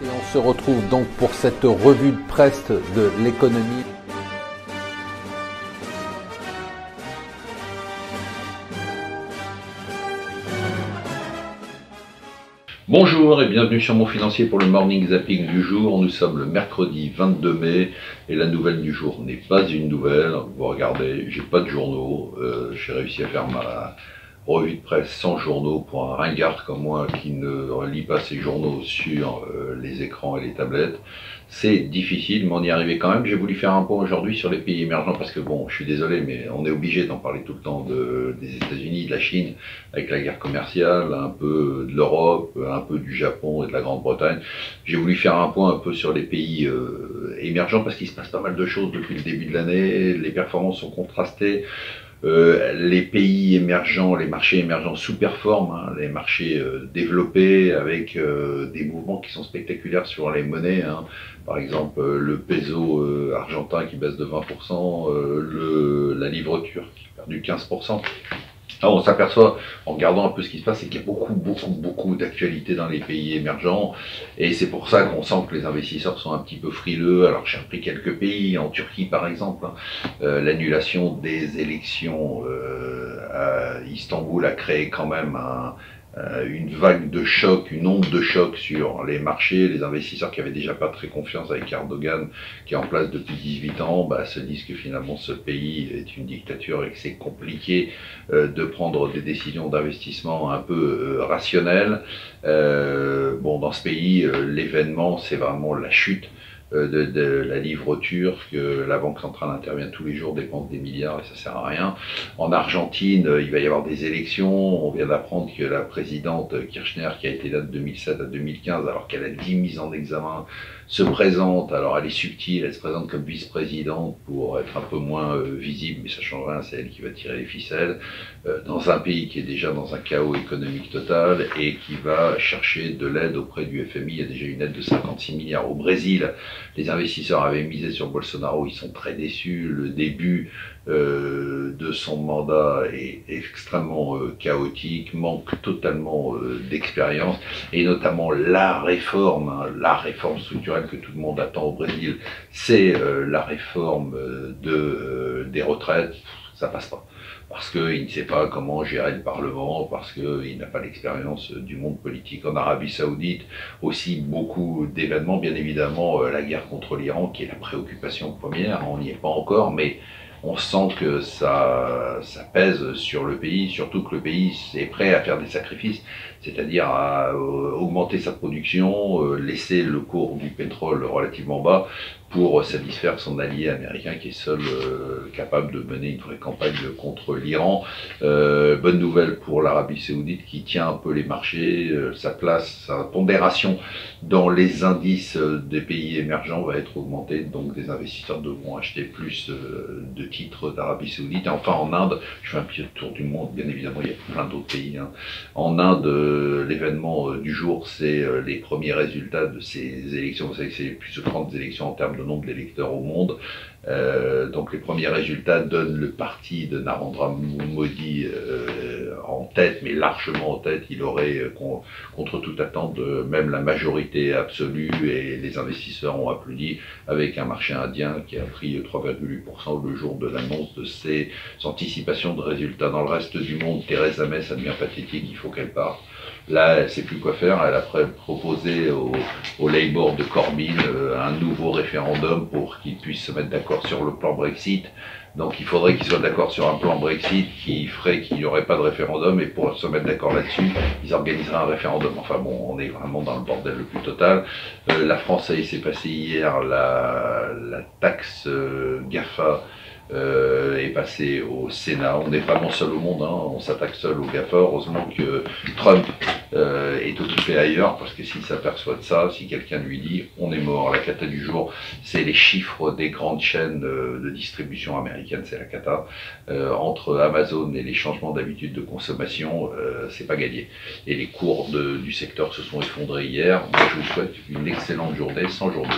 Et on se retrouve donc pour cette revue de presse de l'économie. Bonjour et bienvenue sur Mon Financier pour le Morning Zapping du jour. Nous sommes le mercredi 22 mai et la nouvelle du jour n'est pas une nouvelle. Vous regardez, j'ai pas de journaux. J'ai réussi à faire ma revue de presse sans journaux pour un ringard comme moi qui ne lit pas ses journaux sur les écrans et les tablettes. C'est difficile, mais on y est arrivé quand même. J'ai voulu faire un point aujourd'hui sur les pays émergents parce que bon, je suis désolé, mais on est obligé d'en parler tout le temps des États-Unis, de la Chine, avec la guerre commerciale, un peu de l'Europe, un peu du Japon et de la Grande-Bretagne. J'ai voulu faire un point un peu sur les pays émergents parce qu'il se passe pas mal de choses depuis le début de l'année. Les performances sont contrastées. Les pays émergents, les marchés émergents sous-performent, hein, les marchés développés avec des mouvements qui sont spectaculaires sur les monnaies. Hein. Par exemple, le peso argentin qui baisse de 20%, la livre turque qui a perdu 15%. Alors on s'aperçoit, en regardant un peu ce qui se passe, c'est qu'il y a beaucoup d'actualités dans les pays émergents, et c'est pour ça qu'on sent que les investisseurs sont un petit peu frileux. Alors j'ai repris quelques pays, en Turquie par exemple, l'annulation des élections à Istanbul a créé quand même une vague de choc, une onde de choc sur les marchés. Les investisseurs qui avaient déjà pas très confiance avec Erdogan, qui est en place depuis 18 ans, se disent que finalement ce pays est une dictature et que c'est compliqué de prendre des décisions d'investissement un peu rationnelles. Bon, dans ce pays, l'événement, c'est vraiment la chute de la livre turque. La Banque centrale intervient tous les jours, dépense des milliards et ça sert à rien. En Argentine, il va y avoir des élections. On vient d'apprendre que la présidente Kirchner, qui a été là de 2007 à 2015, alors qu'elle a 10 mises en examen, se présente. Alors elle est subtile, elle se présente comme vice-présidente pour être un peu moins visible, mais ça change rien, c'est elle qui va tirer les ficelles, dans un pays qui est déjà dans un chaos économique total et qui va chercher de l'aide auprès du FMI. Il y a déjà une aide de 56 milliards au Brésil. Les investisseurs avaient misé sur Bolsonaro, ils sont très déçus. Le début de son mandat est extrêmement chaotique, manque totalement d'expérience, et notamment la réforme structurelle que tout le monde attend au Brésil, c'est la réforme des retraites. Ça passe pas. Parce qu'il ne sait pas comment gérer le Parlement, parce qu'il n'a pas l'expérience du monde politique. En Arabie Saoudite, aussi beaucoup d'événements, bien évidemment, la guerre contre l'Iran, qui est la préoccupation première, on n'y est pas encore, mais on sent que ça pèse sur le pays, surtout que le pays est prêt à faire des sacrifices, c'est-à-dire à augmenter sa production, laisser le cours du pétrole relativement bas pour satisfaire son allié américain qui est seul capable de mener une vraie campagne contre l'Iran. Bonne nouvelle pour l'Arabie Saoudite qui tient un peu les marchés, sa place, sa pondération dans les indices des pays émergents va être augmentée, donc des investisseurs devront acheter plus de titres d'Arabie Saoudite. Et enfin en Inde, je fais un petit tour du monde, bien évidemment il y a plein d'autres pays. Hein. En Inde, l'événement du jour, c'est les premiers résultats de ces élections. Vous savez que c'est les plus grandes élections en termes de nombre d'électeurs au monde. Donc les premiers résultats donnent le parti de Narendra Modi en tête, mais largement en tête. Il aurait, contre toute attente, même la majorité absolue, et les investisseurs ont applaudi, avec un marché indien qui a pris 3,8% le jour de l'annonce de ses anticipations de résultats. Dans le reste du monde, Theresa May, ça devient pathétique, il faut qu'elle parte. Là, elle ne sait plus quoi faire. Elle a proposé au Labour de Corbyn un nouveau référendum pour qu'ils puissent se mettre d'accord sur le plan Brexit. Donc il faudrait qu'ils soient d'accord sur un plan Brexit qui ferait qu'il n'y aurait pas de référendum, et pour se mettre d'accord là-dessus, ils organiseraient un référendum. Enfin bon, on est vraiment dans le bordel le plus total. La France a laissé passer hier la taxe GAFA est passé au Sénat. On n'est vraiment seul au monde, hein. On s'attaque seul au GAFA. Heureusement que Trump est occupé ailleurs, parce que s'il s'aperçoit de ça, si quelqu'un lui dit on est mort. La cata du jour, c'est les chiffres des grandes chaînes de distribution américaines, c'est la cata. Entre Amazon et les changements d'habitude de consommation, c'est pas gagné. Et les cours du secteur se sont effondrés hier. Moi, je vous souhaite une excellente journée sans journée.